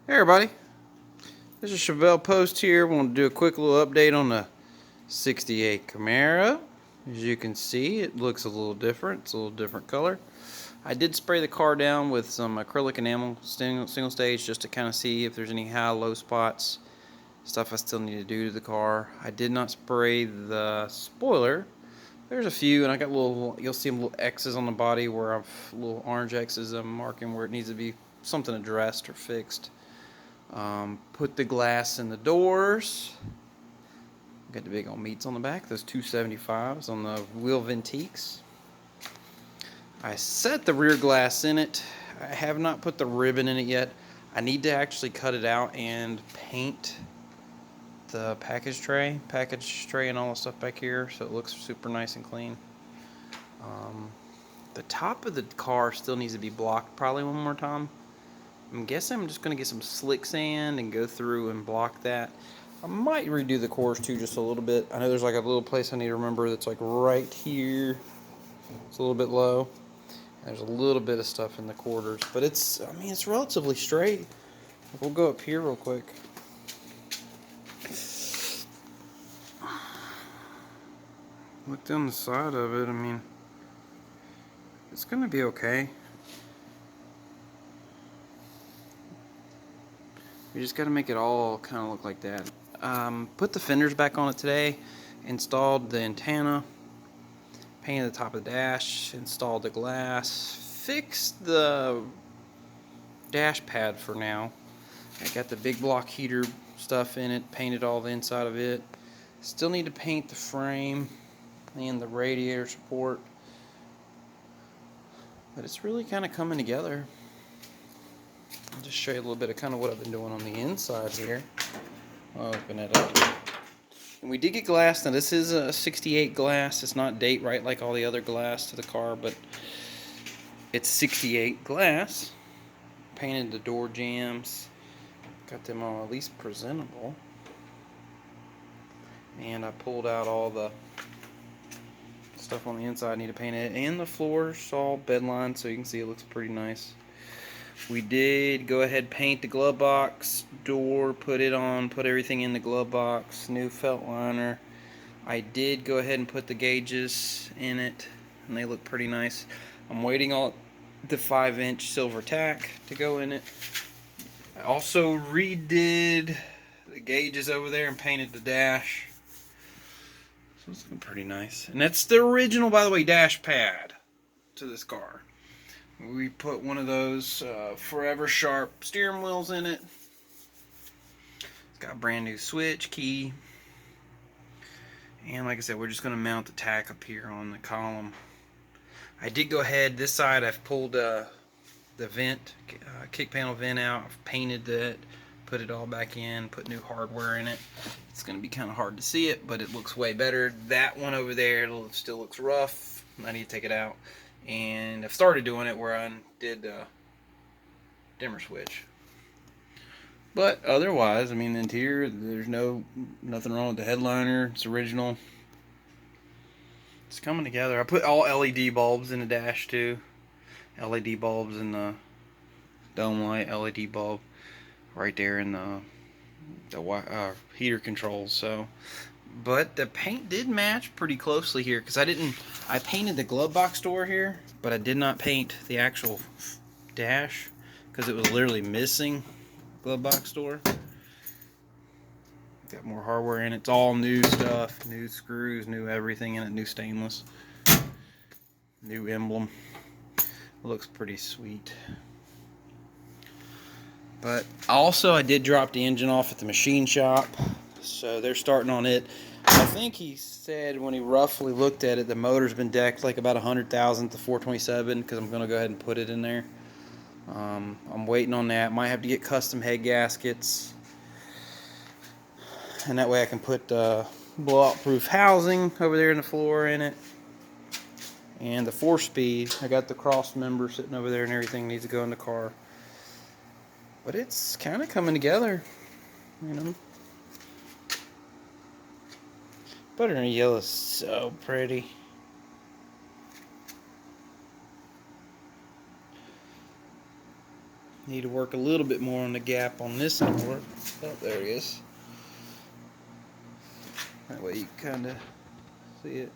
Hey everybody, this is Chevelle Post here. Want to do a quick little update on the 68 Camaro. As you can see, it looks a little different. It's a little different color. I did spray the car down with some acrylic enamel single stage just to kind of see if there's any high-low spots, stuff I still need to do to the car. I did not spray the spoiler. There's a few, and I got little, you'll see little X's on the body where little orange X's I'm marking where it needs to be something addressed or fixed. Put the glass in the doors. Got the big old meats on the back, those 275s on the wheel Ventiques. I set the rear glass in it. I have not put the ribbon in it yet. I need to actually cut it out and paint the package tray and all the stuff back here so it looks super nice and clean. The top of the car still needs to be blocked probably one more time. I'm guessing I'm just going to get some slick sand and go through and block that. I might redo the cores too just a little bit. I know there's like a little place I need to remember that's like right here. It's a little bit low. There's a little bit of stuff in the quarters, but it's relatively straight. We'll go up here real quick. Look down the side of it. It's going to be okay. You just got to make it all kind of look like that. Put the fenders back on it today. Installed the antenna. Painted the top of the dash. Installed the glass. Fixed the dash pad for now. I got the big block heater stuff in it. Painted all the inside of it. Still need to paint the frame and the radiator support. But it's really kind of coming together. I'll just show you a little bit of kind of what I've been doing on the inside here. I'll open it up. And we did get glass. Now this is a 68 glass. It's not date right like all the other glass to the car, but it's 68 glass. Painted the door jambs. Got them all at least presentable. And I pulled out all the stuff on the inside. I need to paint it. And the floor's all bed lined so you can see it looks pretty nice. We did go ahead and paint the glove box door, put everything in the glove box, new felt liner. I did go ahead and put the gauges in it, and they look pretty nice. I'm waiting on the 5-inch silver tack to go in it. I also redid the gauges over there and painted the dash. So it's looking pretty nice. And that's the original, by the way, dash pad to this car. We put one of those Forever Sharp steering wheels in it. It's got a brand new switch, key. And like I said, we're just going to mount the tack up here on the column. I did go ahead, this side I've pulled the vent, kick panel vent out. I've painted it, put it all back in, put new hardware in it. It's going to be kind of hard to see it, but it looks way better. That one over there still looks rough. I need to take it out. And I've started doing it where I did dimmer switch. But otherwise, the interior, there's nothing wrong with the headliner. It's original. It's coming together. I put all LED bulbs in the dash too. LED bulbs in the dome light, LED bulb right there in the heater controls. So. But the paint did match pretty closely here because I painted the glove box door here, but I did not paint the actual dash because it was literally missing glove box door. Got more hardware in it. It's all new stuff, new screws, new everything in it, new stainless, new emblem. It looks pretty sweet. But also I did drop the engine off at the machine shop. So they're starting on it. I think he said when he roughly looked at it, the motor's been decked like about 100,000 to 427 because I'm going to go ahead and put it in there. I'm waiting on that. Might have to get custom head gaskets. And that way I can put blowout-proof housing over there in the floor in it. And the 4-speed. I got the cross member sitting over there and everything needs to go in the car. But it's kind of coming together, you know. Butternut yellow is so pretty. Need to work a little bit more on the gap on this door. Oh, there it is. That way you can kind of see it.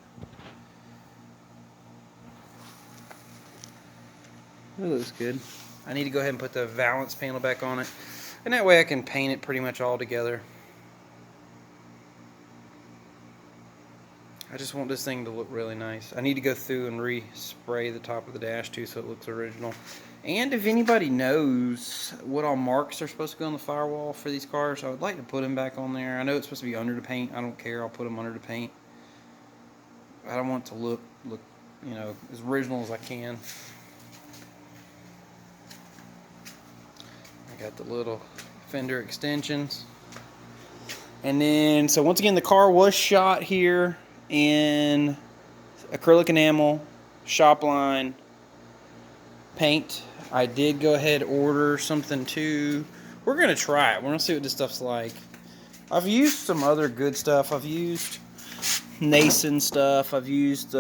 It looks good. I need to go ahead and put the valance panel back on it, and that way I can paint it pretty much all together. I just want this thing to look really nice. I need to go through and respray the top of the dash too so it looks original. And if anybody knows what all marks are supposed to go on the firewall for these cars, I would like to put them back on there. I know it's supposed to be under the paint. I don't care. I'll put them under the paint. I don't want it to look you know, as original as I can. I got the little fender extensions. And then, so once again, the car was shot here in acrylic enamel, shop line, paint. I did go ahead and order something too. We're going to try it. We're going to see what this stuff's like. I've used some other good stuff. I've used Nason stuff. I've used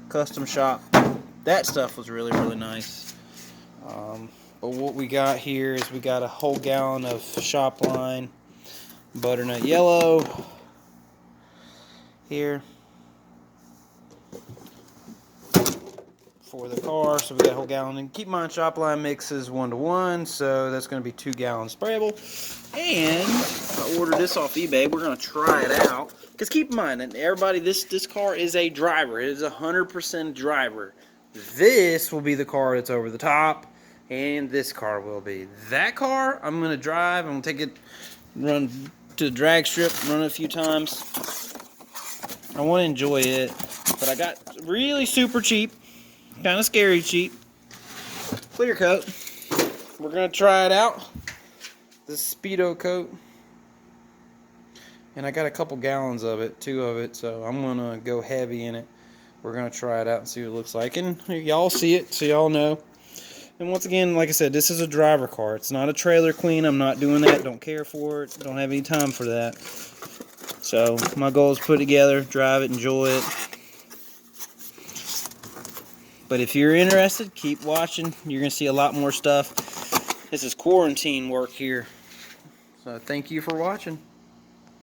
Custom Shop. That stuff was really, really nice. But what we got here is we got a whole gallon of shop line Butternut yellow here for the car. So we got a whole gallon. And keep in mind, shop line mixes 1-to-1, so that's going to be 2 gallons sprayable. And I ordered this off eBay. We're going to try it out. Because keep in mind, and everybody, this car is a driver. It is 100% driver. This will be the car that's over the top, and this car will be. That car, I'm going to drive. I'm going to take it, run to the drag strip, run it a few times. I want to enjoy it, but I got really super cheap, kind of scary cheap, clear coat. We're going to try it out, this Speedo coat. And I got a couple gallons of it, 2 of it, so I'm going to go heavy in it. We're going to try it out and see what it looks like. And y'all see it, so y'all know. And once again, like I said, this is a driver car. It's not a trailer clean. I'm not doing that. Don't care for it. Don't have any time for that. So my goal is put it together, drive it, enjoy it. But if you're interested, keep watching. You're going to see a lot more stuff. This is quarantine work here. So thank you for watching.